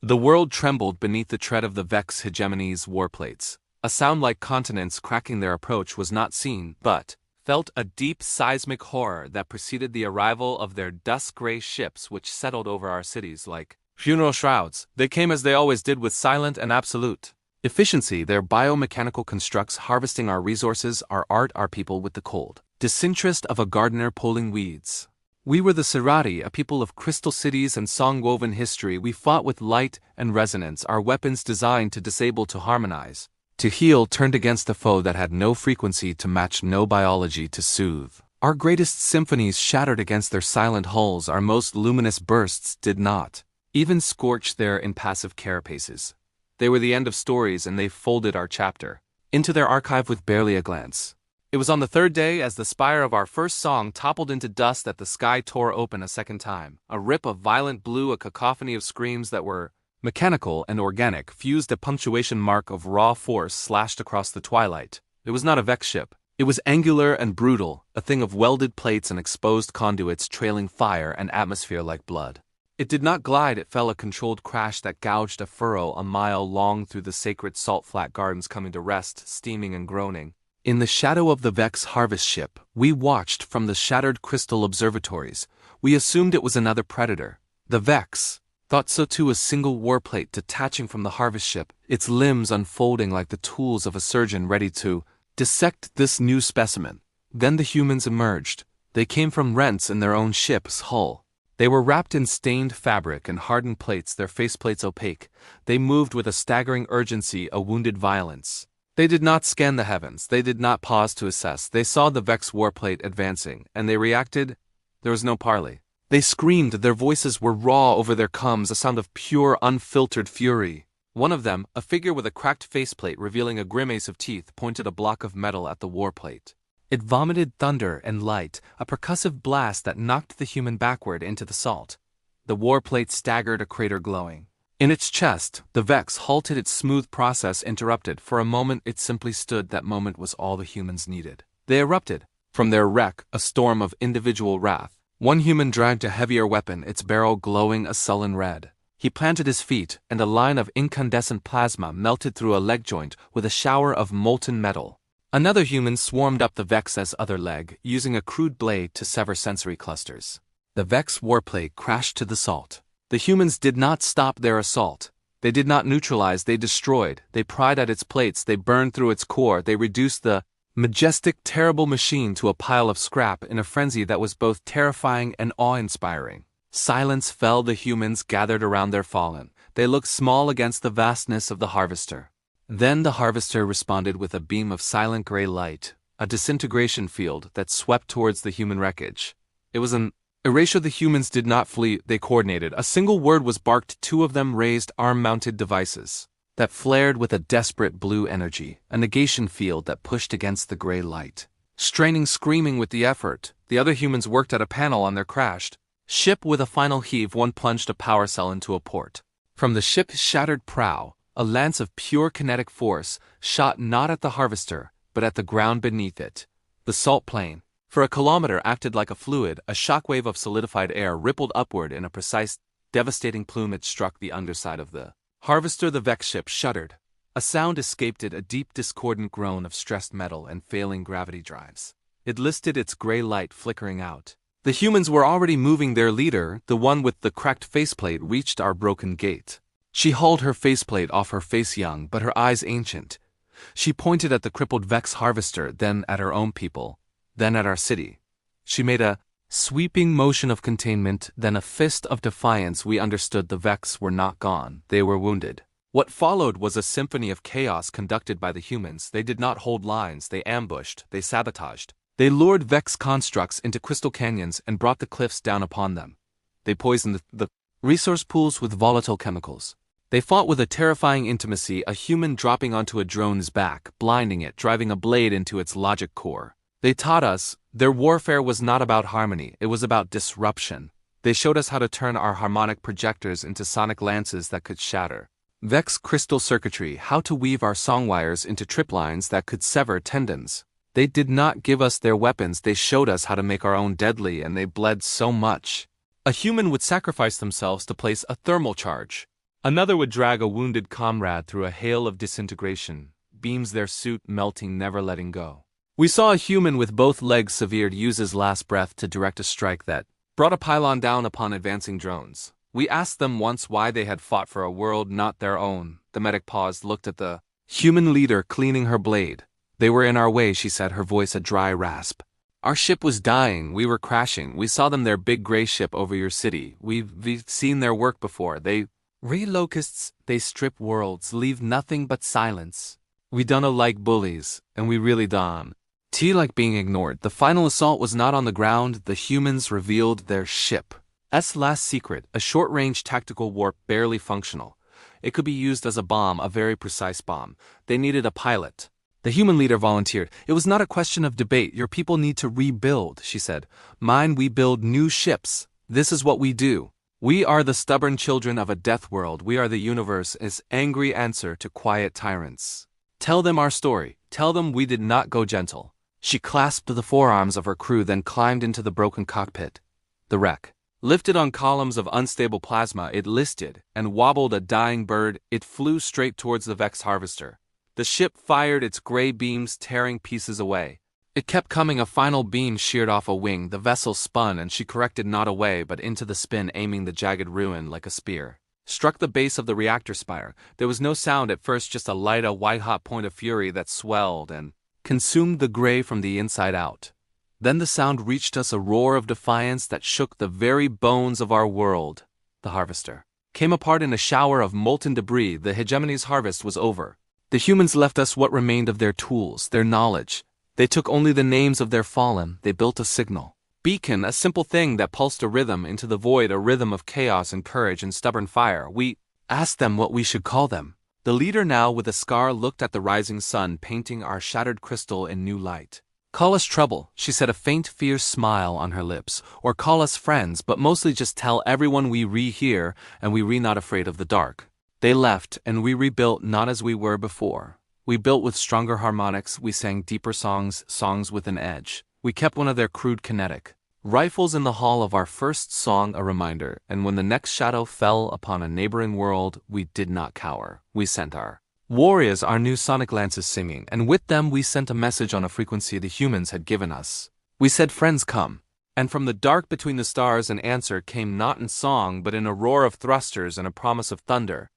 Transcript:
The world trembled beneath the tread of the Vex Hegemony's warplates. A sound like continents cracking their approach was not seen, but felt a deep seismic horror that preceded the arrival of their dusk-gray ships which settled over our cities like funeral shrouds. They came as they always did, with silent and absolute efficiency, their biomechanical constructs harvesting our resources, our art, our people with the cold disinterest of a gardener pulling weeds. We were the Sarathi, a people of crystal cities and song-woven history. We fought with light and resonance, our weapons designed to disable, to harmonize, to heal, turned against a foe that had no frequency to match, no biology to soothe. Our greatest symphonies shattered against their silent hulls, our most luminous bursts did not even scorch their impassive carapaces. They were the end of stories, and they folded our chapter into their archive with barely a glance. It was on the third day, as the spire of our first song toppled into dust, that the sky tore open a second time. A rip of violent blue, a cacophony of screams that were mechanical and organic, fused, a punctuation mark of raw force slashed across the twilight. It was not a Vex ship. It was angular and brutal, a thing of welded plates and exposed conduits trailing fire and atmosphere like blood. It did not glide, it fell, a controlled crash that gouged a furrow a mile long through the sacred salt-flat gardens, coming to rest, steaming and groaning. In the shadow of the Vex harvest ship, we watched from the shattered crystal observatories. We assumed it was another predator. The Vex thought so too, a single warplate detaching from the harvest ship, its limbs unfolding like the tools of a surgeon ready to dissect this new specimen. Then the humans emerged. They came from rents in their own ship's hull. They were wrapped in stained fabric and hardened plates, their faceplates opaque. They moved with a staggering urgency, a wounded violence. They did not scan the heavens, they did not pause to assess. They saw the Vex warplate advancing, and they reacted. There was no parley. They screamed, their voices were raw over their comes, a sound of pure, unfiltered fury. One of them, a figure with a cracked faceplate revealing a grimace of teeth, pointed a block of metal at the warplate. It vomited thunder and light, a percussive blast that knocked the human backward into the salt. The warplate staggered, a crater glowing. In its chest, the Vex halted, its smooth process interrupted. For a moment it simply stood. That moment was all the humans needed. They erupted. From their wreck, a storm of individual wrath. One human dragged a heavier weapon, its barrel glowing a sullen red. He planted his feet, and a line of incandescent plasma melted through a leg joint with a shower of molten metal. Another human swarmed up the Vex's other leg, using a crude blade to sever sensory clusters. The Vex warplate crashed to the salt. The humans did not stop their assault. They did not neutralize, they destroyed. They pried at its plates, they burned through its core, they reduced the majestic, terrible machine to a pile of scrap in a frenzy that was both terrifying and awe-inspiring. Silence fell, the humans gathered around their fallen. They looked small against the vastness of the harvester. Then the harvester responded with a beam of silent gray light, a disintegration field that swept towards the human wreckage. It was an erasure. The humans did not flee, they coordinated. A single word was barked. Two of them raised arm-mounted devices that flared with a desperate blue energy, a negation field that pushed against the gray light. Straining, screaming with the effort, the other humans worked at a panel on their crashed ship. With a final heave, one plunged a power cell into a port. From the ship's shattered prow, a lance of pure kinetic force shot not at the harvester, but at the ground beneath it. The salt plain, for a kilometer, acted like a fluid. A shockwave of solidified air rippled upward in a precise, devastating plume. It struck the underside of the harvester. The Vex ship shuddered. A sound escaped it, a deep discordant groan of stressed metal and failing gravity drives. It listed, its gray light flickering out. The humans were already moving. Their leader, the one with the cracked faceplate, reached our broken gate. She hauled her faceplate off her face, young, but her eyes ancient. She pointed at the crippled Vex harvester, then at her own people, then at our city. She made a sweeping motion of containment, then a fist of defiance. We understood the Vex were not gone, they were wounded. What followed was a symphony of chaos conducted by the humans. They did not hold lines, they ambushed, they sabotaged. They lured Vex constructs into crystal canyons and brought the cliffs down upon them. They poisoned the resource pools with volatile chemicals. They fought with a terrifying intimacy, a human dropping onto a drone's back, blinding it, driving a blade into its logic core. They taught us their warfare was not about harmony, it was about disruption. They showed us how to turn our harmonic projectors into sonic lances that could shatter Vex crystal circuitry, how to weave our song wires into trip lines that could sever tendons. They did not give us their weapons, they showed us how to make our own deadly, and they bled so much. A human would sacrifice themselves to place a thermal charge. Another would drag a wounded comrade through a hail of disintegration, beams their suit melting, never letting go. We saw a human with both legs severed use his last breath to direct a strike that brought a pylon down upon advancing drones. We asked them once why they had fought for a world not their own. The medic paused, looked at the human leader cleaning her blade. They were in our way, she said, her voice a dry rasp. Our ship was dying, we were crashing. We saw them, their big gray ship over your city. We've seen their work before. They locusts, they strip worlds, leave nothing but silence. We dunno like bullies, and we really don't. Like being ignored. The final assault was not on the ground. The humans revealed their ship's last secret, a short-range tactical warp barely functional. It could be used as a bomb, a very precise bomb. They needed a pilot. The human leader volunteered. It was not a question of debate. Your people need to rebuild, she said. Mine, we build new ships. This is what we do. We are the stubborn children of a death world. We are the universe's angry answer to quiet tyrants. Tell them our story. Tell them we did not go gentle. She clasped the forearms of her crew, then climbed into the broken cockpit. The wreck. Lifted on columns of unstable plasma, it listed and wobbled a dying bird. It flew straight towards the Vex harvester. The ship fired its gray beams, tearing pieces away. It kept coming. A final beam sheared off a wing. The vessel spun, and she corrected not away but into the spin, aiming the jagged ruin like a spear. Struck the base of the reactor spire. There was no sound at first, just a light, a white-hot point of fury that swelled and consumed the gray from the inside out. Then the sound reached us, a roar of defiance that shook the very bones of our world. The harvester came apart in a shower of molten debris. The hegemony's harvest was over. The humans left us what remained of their tools, their knowledge. They took only the names of their fallen. They built a signal beacon, a simple thing that pulsed a rhythm into the void, a rhythm of chaos and courage and stubborn fire. We asked them what we should call them. The leader, now with a scar, looked at the rising sun, painting our shattered crystal in new light. Call us trouble, she said, a faint, fierce smile on her lips. Or call us friends, but mostly just tell everyone we re-hear, and we re-not afraid of the dark. They left, and we rebuilt not as we were before. We built with stronger harmonics. We sang deeper songs, songs with an edge. We kept one of their crude kinetic rifles in the hall of our first song, a reminder, and when the next shadow fell upon a neighboring world, we did not cower. We sent our warriors, our new sonic lances singing, and with them we sent a message on a frequency the humans had given us. We said, friends, come. And from the dark between the stars an answer came, not in song but in a roar of thrusters and a promise of thunder.